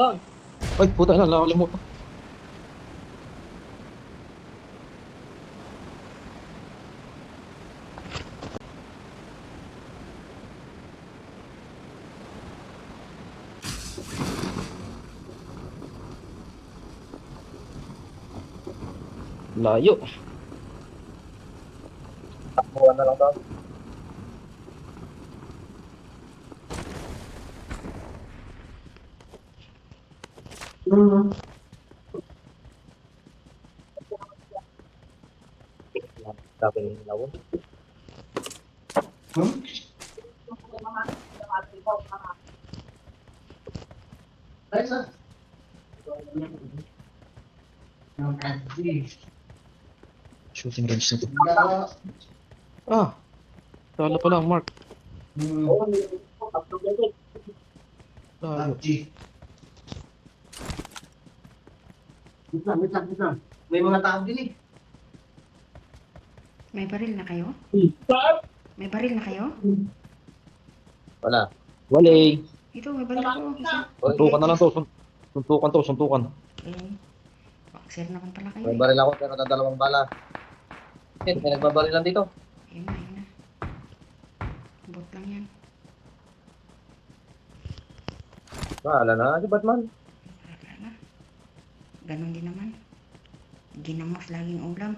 Ay, puta na, nakalimutan. Layo. Takbuhan na lang daw. Sabi ni Lawon. Shooting range na to. Ah, tala pa lang, Mark. Layo. May mga tao din eh. May baril na kayo? May baril na kayo? Wala. Wale. Ito, may baril ako. Isa. Suntukan na lang to. Suntukan to, suntukan. Okay. Boxer naman pala kayo. May Eh. baril ako pero na 2 bala. May nagbabarilan dito. Ayun na, ayun na. Bot lang yan. Wala na si Batman. Wala na. Ganon din naman. Ginamos laging ulam.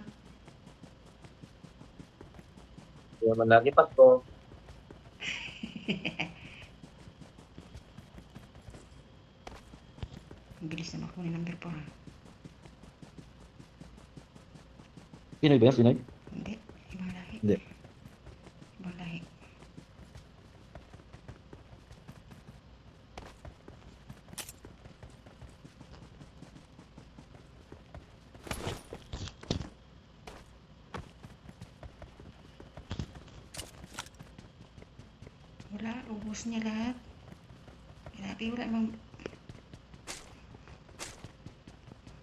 Hindi naman lagi Pasko. Ang bilis na makunin number 4. Pinoy ba yan? Pinoy? Hindi. Ibang lahi. Hindi. Ibang lahi. Wala. Ubus niya lahat. Grabe, wala namang...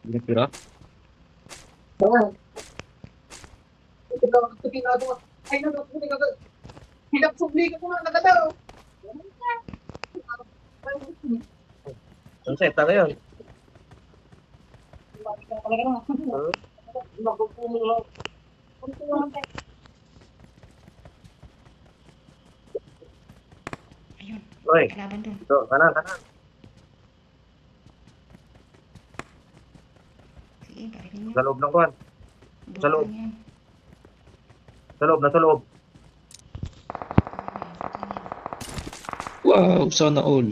Hindi nagtira? Sunset na ngayon. Ayun. Oy, Kalaban dun. ito, kanan, kanan. Sige, barilin niyo. Sa loob ng kwan. Bot sa loob. lang yan. Sa loob, nasa loob. Wow, sana all.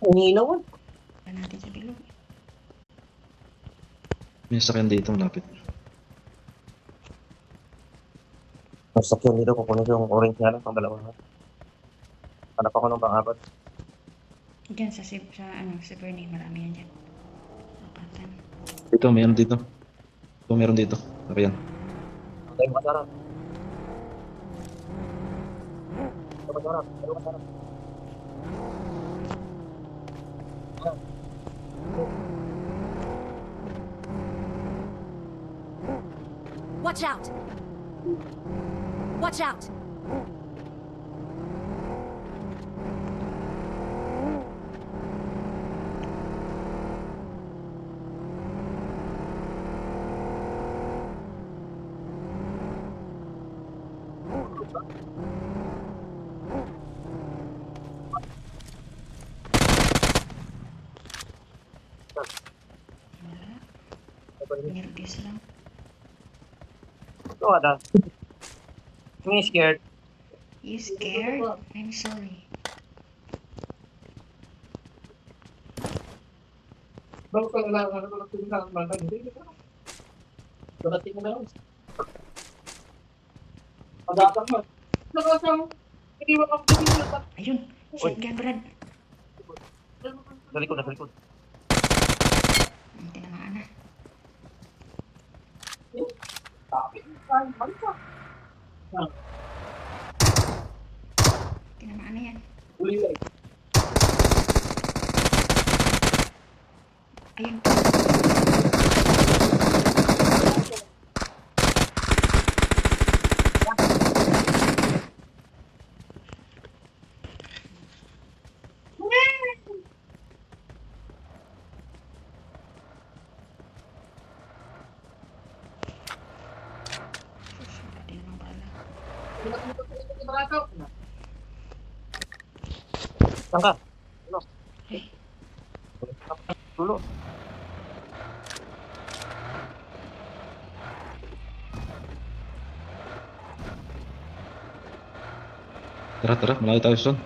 Umilaw ah. Wala natin sa bilog. May sakyan dito, malapit. Ang sakyan dito, kukunin ko yung orange nga lang, pang dalawa. Hanap ako ng pang-apat. Diyan sa sa Bernie, marami yan dyan. Apatan. Dito, meron dito. Ito, meron dito. Ako yan. Ang tayo masarap. Ito masarap. Ito masarap. Watch out! Watch out! Wala. Nervous lang. Ito ada. Hindi scared. You scared? I'm sorry. Bago ka lang, ano ko lang tingnan ang mata. Hindi ka. Darating na lang. Pagkakang mo. Nakasang, hindi mo kapag Ayun! Shotgun, Brad! Sa likod, sa likod. Tinamaan na. Tinamaan na yan. Uli lang. Ayun. Sus, wala din namang bala. Saan ka? Ano? Eh, Dulo. Tara, tara, malayo tayo son.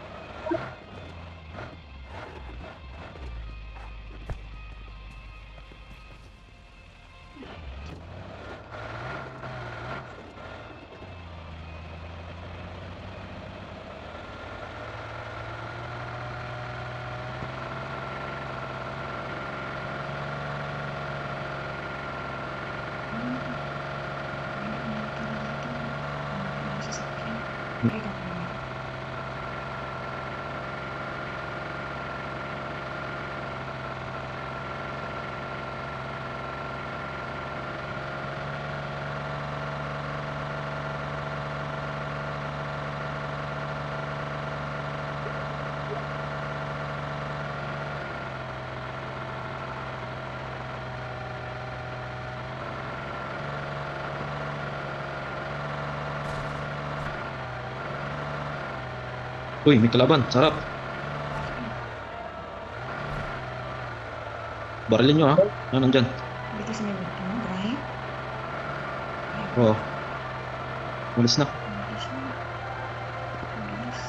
Uy, may kalaban. Sarap. Barilin nyo ha. Ano nandyan? Dito sa may Brian? Oo. Umalis na. Bilis na. Bilis.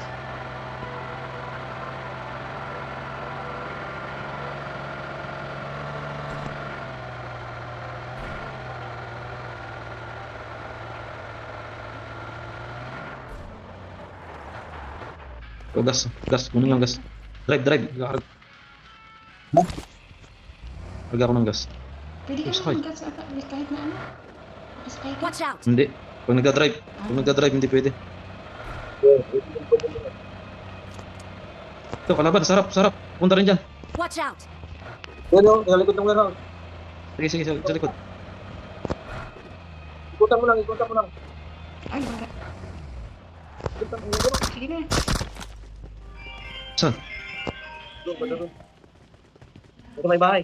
O, gas. Gas. Kunin yung gas. Drive, drive. Lagyan ako ng gas. Pwede ka Sakay. naman sa kahit na ano. Makasakay ka. Watch out! Hindi. Pag nagda-drive, hindi pwede. Ito, kalaban. Sarap, sarap. Punta rin dyan. Watch out! Yan o, sa likod ng warehouse. Sige, sige, sa likod. Ikutan mo lang, ikutan mo lang. Ay, wala. Ikutan mo lang. Sige na. Saan? Doon, banda doon. Ito may bahay.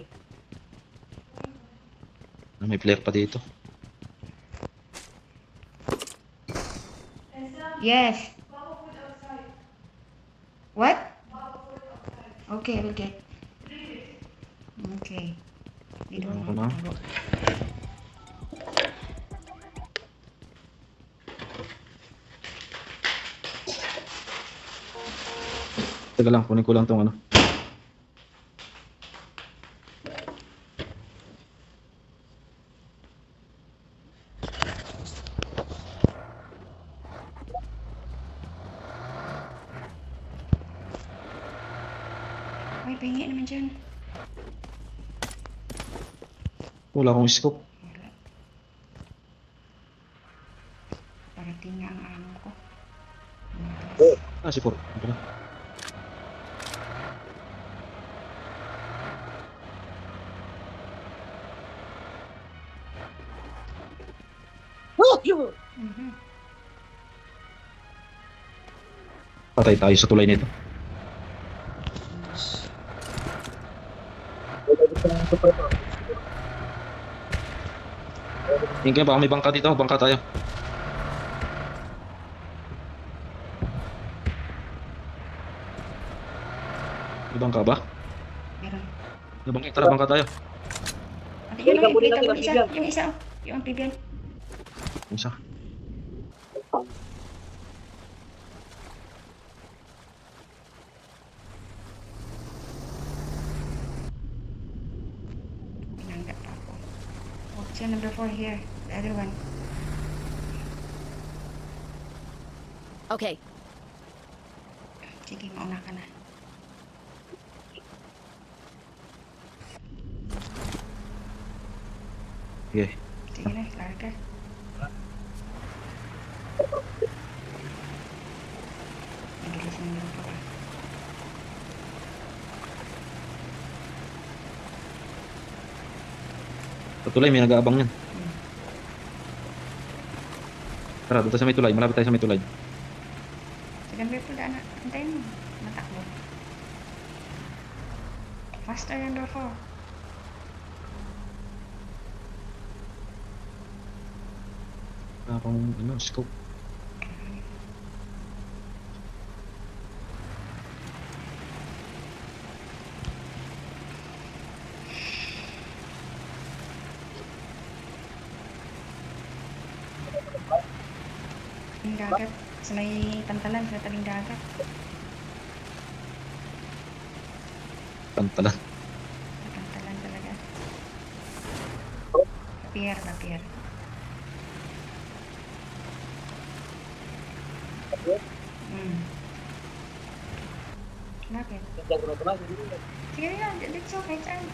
May player pa dito. Yes. What? Okay, we'll get. Okay. Dito Ano na. ka na? Teka lang, kunin ko lang tong ano. Ay, pahingi naman dyan. Wala akong scope. Wala. Parating nga ang amo ko. Ah, si Por. Ito na. Mhm. Patay tayo sa tulay nito. Tingin baka may bangka dito. Bangka tayo. May bangka ba? Meron. May bangka. Tara, bangka tayo. Ate, yun lang, Kunin ipita natin mo ang isa. bigyan. Yung isa, oh. Yung amphibian. Isa. Pinanggap pa ako. Oh, siya number 4 here. The other one. Okay, Sige, mauna ka na. Okay. Sige na, larga. Nagilis na number 4 ah. Sa tulay, may nag-aabang yan. Hmm. Tara, doon tayo sa may tulay. Malapit tayo sa may tulay. Second wave po daan na. Antayin mo. Matakbo. Faster yung door 4. Wala akong, scope. Tabing dagat. Sa may pantalan, sa tabing dagat. Pantalan. Sa pantalan talaga. Pier na pier. Hmm. Bakit? Sige na, dito kahit saan.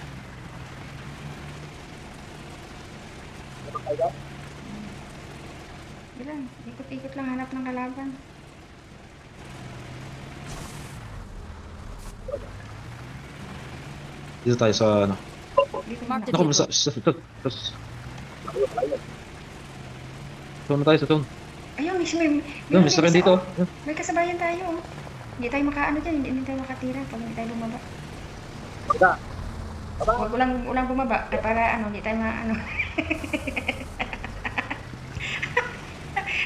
Bilang, ikot-ikot lang hanap ng kalaban. Dito tayo sa, Dito Mark muna. the- Naku, Zone na tayo sa zone. Ayun, Yun, may sakyan dito. May kasabayan tayo. Oh. Hindi tayo makaano dyan, hindi tayo makatira pag hindi tayo bumaba. Huwag ulang bumaba para ano, hindi tayo maano.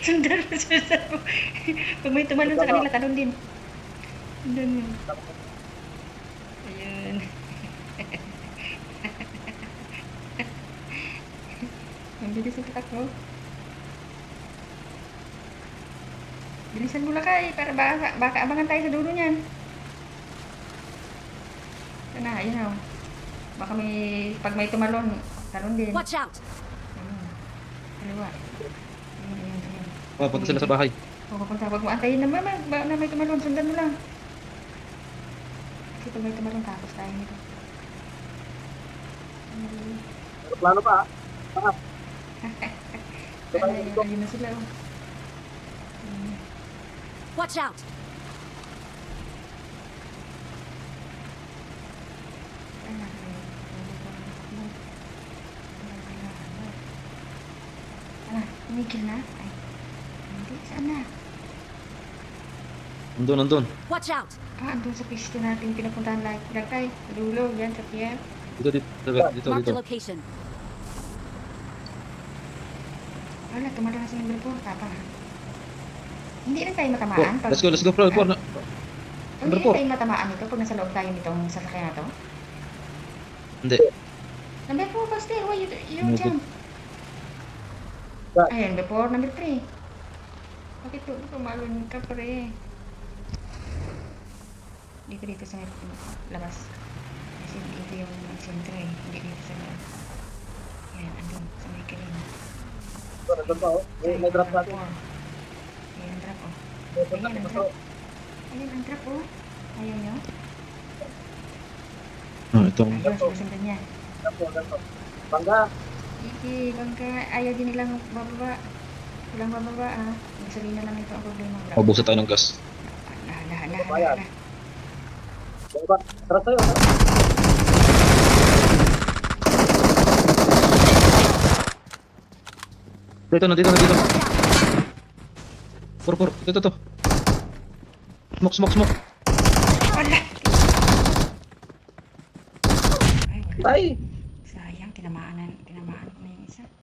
Sundan mo. Pag may tumalon sa kanila, talon din. Sundan mo. Ayun. Ang bilis yung takbo. Bilisan mo lakay para baka abangan tayo sa dulo niyan. Yan na, ayun na. Baka pag may tumalon, talon din. Watch out! Ayun. Kaliwa. Ayun. Punta sila sa bahay. O, papunta. Huwag mo antayin na may tumalon. Sundan mo lang. Kasi pag may tumalon, tapos tayo nito. Plano pa, Ayun na sila. Oh. Watch out! Tumigil na? Ay, hindi. Saan na? Nandun. Watch out! Andun sa piste natin pinapuntahan lagay. Dulo, yan, sa pier. Dito. Mark the location. Wala, tumalon na sa number 4. Tapang. Hindi rin tayo matamaan. Let's go, Pro. Hindi Number rin four. tayo matamaan ito pag nasa loob tayo nitong sasakyan na to. Hindi. Number 4, Pastor. Why you Number jump? Ayun, number 4, number 3. Bakit po tumalon ka pre? Dito sa may labas. Kasi dito yung sentro eh. Hindi dito sa loob. Yan, andun. Sa may kilin. nandun pa, oh. May drop natin. Ayan, ang drop oh. Ayan, ang drop. Ayan, ang drop oh. Ayaw nyo? Itong, Ayun, sinusundan niya. Bangga. Iki, bangka. Ayaw din nilang bababa. Walang bababa ah. Gasolina lang ito ang problema. mabusa tayo ng gas. Hala. Diba? Tara tayo. Dito. Watch out! Pur. Dito. Smoke. Wala! Ay, wala. Ay! Sayang, tinamaan ko na yung isa.